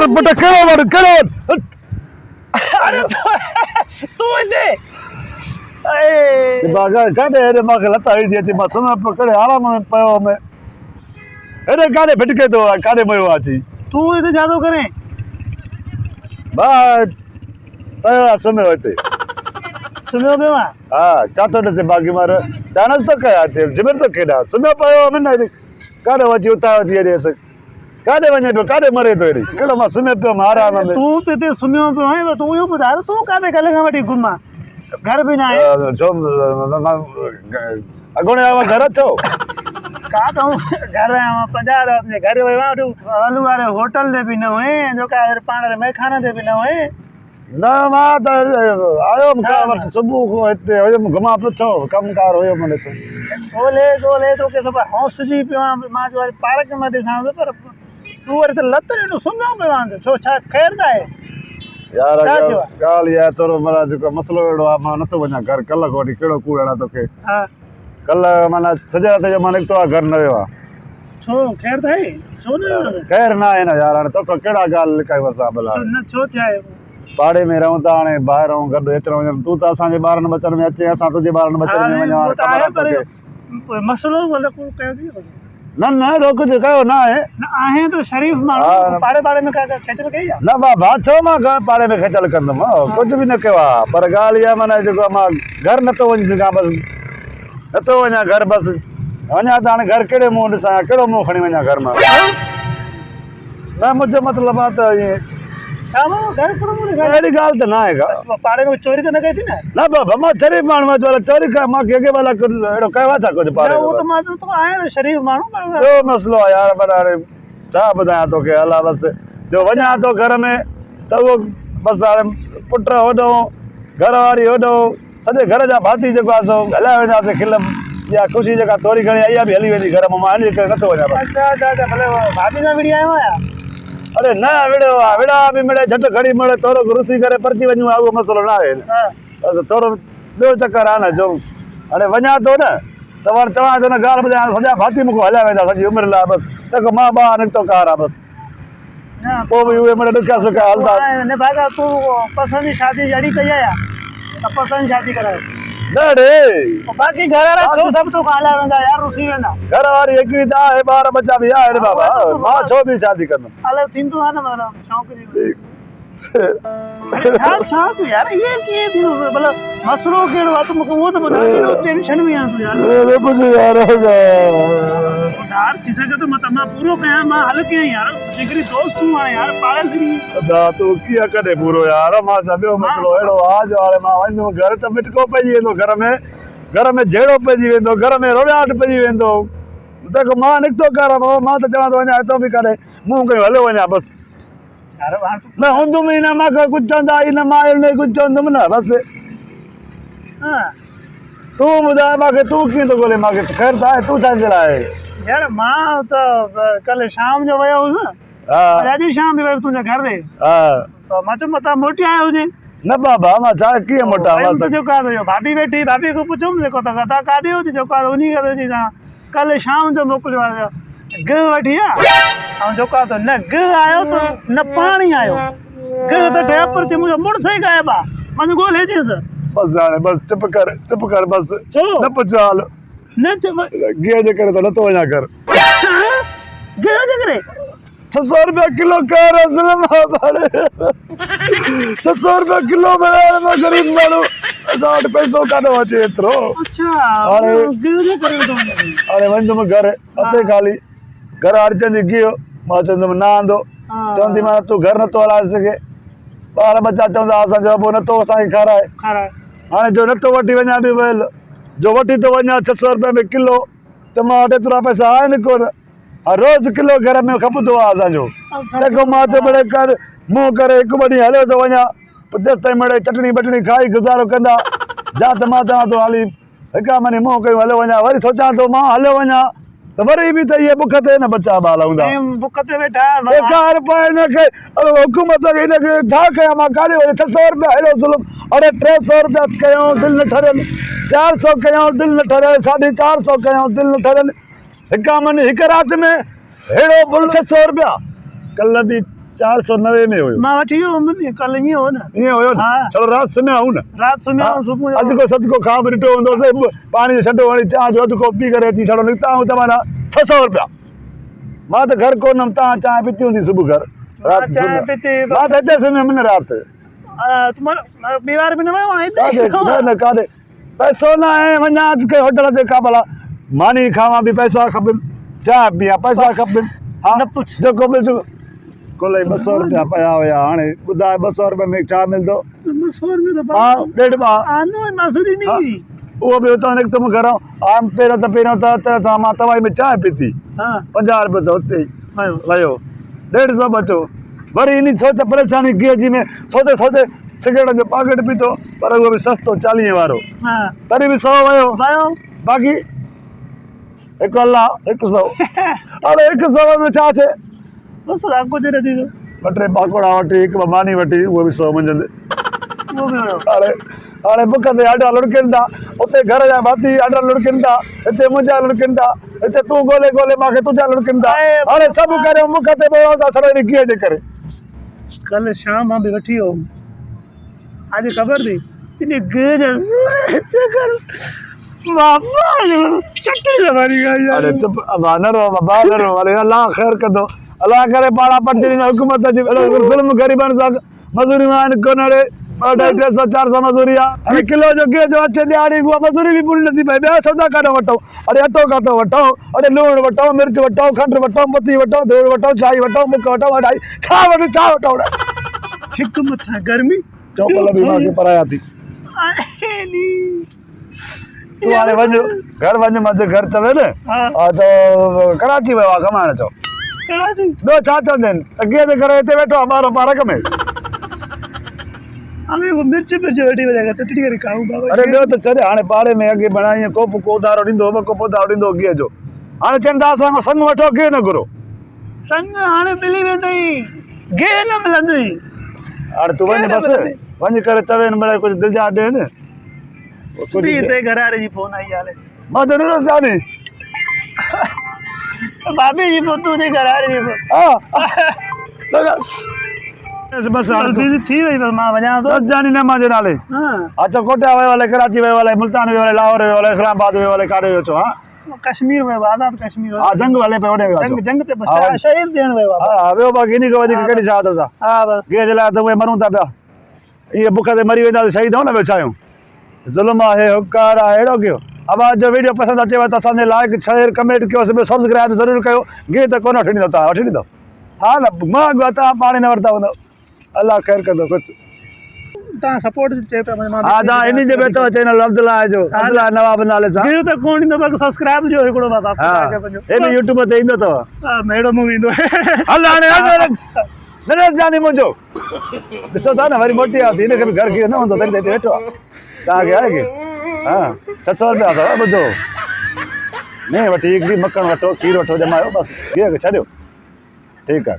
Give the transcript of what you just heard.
बेटा करो अरे तू इते बागा काडे रे माके लता ही दी थी मसना पकड़े आराम में पयो में अरे काडे फटके तो काडे मयो आची तू इते जादो करे बा पयो समय होते सुनो बेवा हां चातो ने से बागी मार डांस तो कया थे जबर तो केडा समय पयो में ना काडे वची उता थी रे से काडे वने तो काडे मरे तो रे केडो मा समय पे मारा में तू ते सुनो पे है तू यो बता तू काडे कलेगा मटी घुमा घर भी ना है जो अगोने आवा घर छो का तो घर आवा 50 अपने घर वेवा हलू वाले होटल दे भी न होए जो का पाण रे मैं खाना दे भी न होए ना मा तो आयो का सुबह को इते होयो घुमा पे छो कमकार होयो मने तो गोले तो के सब हौस जी पे मा जो पार्क में दिसा पर तू वर तो लत रे सुनो पे वांदो छो छा खैर दा है यार गाल या तोरो मरा जो मसलो एडो आ मा न तो वना घर कल कोडी केड़ो कूड़ा तो के हां कल माना सजा ते माने तो घर न होयो छो खैर दा है छो न खैर ना है ना यार तो केड़ा गाल लिकाय वसा भला न छो थया पाड़े में रहूं ता ने बाहर रहूं गड एतरो तू ता असा जे बारन बचन में अचे असा तुजे बारन बचन में वना पर मसलो बोले को कह दी ना रोक जो कहो ना है ना आहे तो शरीफ मानो पाड़े में का खेचल गई ना बा छो मा पाड़े में खेचल कंदम कुछ भी न केवा पर गाल या माने जो मा घर न तो वनी सका बस न तो वना घर बस वना ता घर केड़े मुंह दिसा केड़ो मुंह खणी वना घर में ना मुझे मतलब बात ये कामो घर पर मुझे एडी गाल तो ना है पाड़े में चोरी तो न गई थी ना बाबा मा शरीफ मानवा वाला चोरी का मा के वाला एडो कहवा था कुछ पाड़े वो तो मा तो आए तो शरीफ मानो पर जो मसलो यार बरारे चा बताया तो के अल्लाह बस जो वना तो घर में तो वो बस पुट होडो घर वाली होडो सजे घर जा भाती जको आसो हला वना से खिलम या खुशी जका तोरी गणी आया भी हली वेनी घर में मान के न तो वना अच्छा भले भाभी ना वीडियो आयो या अरे ना विड़ा भी मिले झट घड़ी मिले तोरो रुसी करे परची वणु आगो मसलो ना है बस तोरो दो चक्कर आना जो अरे वना तो ना तवार चवा तो ना गाल बजा सजा भाती मुको हला वेंदा सजी उम्र ला बस तक मां बा न तो कार बस तो भी हुए मिले दुखा सुखा हलदा ने भागा तू पसंद शादी जड़ी कया या पसंद शादी कराए डे बाकी घर वाला छो सब तो खाला वेंदा यार रुसी वेंदा घर वाली एक ही दा है बार बच्चा भी है बाबा मां छो भी शादी करना अलग थीम तो आना वाला शौक जी अच्छा तो यार ये दिन मतलब मसलो केड़ो आ तो मको वो तो बता केड़ो टेंशन में आ तू यार अरे कुछ यार यार किसे का तो मत मैं पूरो कया मैं हल के यार जिगरी दोस्त हूं यार पागल सी दा तो किया कदे पूरो यार मां सबो मसलो एड़ो आज वाले मां वंदो घर तो मिटको पई वेंदो घर में जेड़ो पई वेंदो घर में रोड़ाट पई वेंदो देखो मां निकतो कर मां तो चवा तो वना तो भी करे मुंह के हलो वना बस यार वहां मैं हुंदो में ना मा कुछ चंदा इन मां ने कुछ चंदम ना बस हां तू बुधा मा के तू की तो बोले मा के खैर था तू छा चलाए यार मां तो कल शाम जो वयो हुस हां आज शाम भी वयो तुझे घर रे हां तो मत मता मोटी आयो हुजे न बाबा मा छा की मोटा बस तो जो का दो भाभी बैठी भाभी को पूछो देखो तो कथा काडी होती जो का उनी का जी कल शाम जो मोकलियो आयो ग वठिया हम जो का तो न ग आयो तो न पानी आयो ग तो ड्राइवर थे मुझे मुड़ सही गायबा मन गोल है जेस बस जाने बस चुप कर बस छो न पचाल न चुप गे जे करे तो न तो वना कर गे जे करे 600 रुपया किलो कर असल मा बड़े 600 रुपया किलो में गरीब मानो 60 पैसों का दो अचे एतरो अच्छा अरे गे जे करे तो अरे वन तुम घर अते खाली घर अर्जन गियो मा चंदम ना आंदो चंदी मा तू घर न तो हला सके बार बच्चा चंदा असा जो न तो असा खाराए हाने जो न तो वठी वना भी वेल जो वठी तो वना 600 रुपया में किलो तो मा अटे तुरा पैसा आए न को रोज किलो घर में खपतो असा जो देखो मा तो बड़े कर मुंह करे एक बड़ी हले तो वना दस ताई मड़े चटनी बटनी खाई गुजारो कंदा जात मा ता तो हाली हका मनी मुंह कयो हले वना वरी सोचा तो मा हले वना तो वरी भी तो ये बुखते न बच्चा बाला हुंदा बुखते बैठा बेकार पाए न के हुकूमत के इन के ठा के मा काले 600 रुपया हेलो जुल्म अरे 300 रुपया कयो दिल न ठरन 400 कयो दिल न ठरे 450 कयो दिल न ठरन हका मन एक रात में हेड़ो बुल 600 रुपया कल भी 490 में हुयो मां वठी वियो हुउमि कल्ह ईअं हो न ईअं हुयो न हा। चलो राति सुम्हिया हूं न राति सुम्हिया ऐं सुबुह जो अधु को सदको खा बि ॾिठो हूंदोसीं पाणी जो छॾो वरी चांहि जो अधु को पी करे अची छॾो निकिता आहियूं तव्हां 600 रुपया मां त घर कोन हुअमि तव्हां चांहि पीती हूंदी सुबुह घर राति चांहि पीती मां त हिते सुम्हियमि न राति तुम्हारा ॿी बार बि न वियो आहे काॾे हिते न काॾे पैसो न आहे वञा के होटल ते का भला मानी खावां बि पैसा खपनि चांहि पिया पैसा खपनि हा न पुछ जेको बि कुल 200 रुपया पिया हुया हाणे ॿुधाए 200 रुपये में छा मिलंदो 200 रुपये त हा ॾेढ ॿा आनो मासरी नी उहो बि हुतां निकितमि घरां आम पहिरियों त मां तवाई में चांहि पीती हा 50 रुपये त हुते ई वियो वियो 150 बचो वरी इन सोच परेशानी कीअं में सोचे सिगरेट जो पैकेट पीतो पर उहो बि सस्तो 40 वारो हा तॾहिं बि 100 वियो वियो बाक़ी 1 अलाह 100 हाणे 100 में छा थिए बस कुझु न थींदो ॿ टे पाकोड़ा वठी हिकु मानी वठी उहो बि 100 मंझंदि उहो बि वियो हाणे बुख ते आडा लुड़कनि था उते घर जा भाती आडा लुड़कनि था हिते मुंहिंजा लुड़कनि था हिते तूं ॻोल्हे मूंखे तुंहिंजा लुड़कनि था हाणे सभु करे मुख ते पियो था छॾो कीअं जे करे कल्ह शाम मां बि वठी वियो हुउमि आज ख़बर थी इन गेज चकर चटनी ज़बानी अरे चुप अबा न रो बाबा न रो अरे अल्लाह ख़ैर कंदो अल्लाह करे पाड़ा पटरी हुकूमत जी ज़ुल्म गरीबनि सां मज़ूरियूं आहिनि कोन अड़े 200 400 मज़ूरी आहे हाणे किलो जो गेज अचे ॾियारी उहा मज़ूरी बि पूरी नथी पए ॿिया सौदा काॾो वठूं अड़े अटो काथो वठूं अड़े लूणु वठूं मिर्च वठूं खंडु वठूं पती वठूं धूड़ वठूं चाई वठूं मुख वठूं अढाई छा वठूं हिकु मथां गर्मी चौपल बि मांखे पराया थी तूं हाणे वञ घर वञ मुंहिंजे घर चवे न हा त कराची वियो आहे कमाइण चओ कराची ॿियो छा चवंदा आहिनि अॻे जे करे हिते वेठो आहे ॿार पार्क में हमें वो मिर्च वठी वञा चटनी करे खाऊं बाबा अरे ॿियो त छॾे हाणे पाड़े में अॻे बणाई कोप को उधारो ॾींदो ॿ कोप उधारो ॾींदो गिह जो हाणे चवनि था असां संग वठो गिह न घुरो संग हाणे मिली वेंदई गिह न मिलंदई हाणे तूं वञ बसि वञी करे चवे मिड़े कुझु दिलि जा ॾियनि बि हिते घरारे जी फोन आई हाले मां त न जाने भाभी जी फोन तुंहिंजे घरारे जी फोन हा बस हाणे बिज़ी थी वई पर मां वञा थो जानी न मुंहिंजे नाले हाँ अच्छा कोटिया वियो हले कराची वियो हले मुल्तान वियो हले लाहौर वियो हले इस्लामाबाद वियो हले काॾे वियो छो हा कश्मीर में आज़ाद कश्मीर हा जंग हले पियो होॾे वियो जंग जंग ते हा, बस शहीद ॾियण वियो आहे हा वियो बाक़ी इन खां वधीक कहिड़ी शहादत आहे हा बस गे जे लाइ त उहे मरूं था पिया इहे बुख ते मरी वेंदा शहीद हो न वेचायूं ज़ुल्म आहे हुकार आहे अहिड़ो कयो आवाज़ जो वीडियो पसंदि अचेव त असांजे लाइक शेयर कमेंट कयो सब्सक्राइब ज़रूरु कयो गे त कोन वठी ॾींदो तव्हां वठी ॾींदो हा न मां तव्हां पाण न वरिता हूंदव अल्लाह ख़ैर कंदो कुझु तव्हां सपोर्ट चए पिया मां हा तव्हां इन जे बेतो चैनल अब्दुल्ला जो अब्दुल्ला नवाब नाले सां गियो त कोन ईंदो बाक़ी सब्सक्राइब जो हिकिड़ो बाबा हा हे बि यूट्यूब ते ईंदो अथव हा मेड़ो मूं ईंदो हल हाणे नरेश जानी मुंहिंजो ॾिसो था न वरी मोटी आहे हिन खे बि घर कीअं न हूंदो तॾहिं हिते वेठो आहे तव्हांखे आहे की हा 600 रुपया अथव ॿुधो न वठी हिकिड़ी मखण वठो खीर वठो ॼमायो बसि कीअं छॾियो ठीकु आहे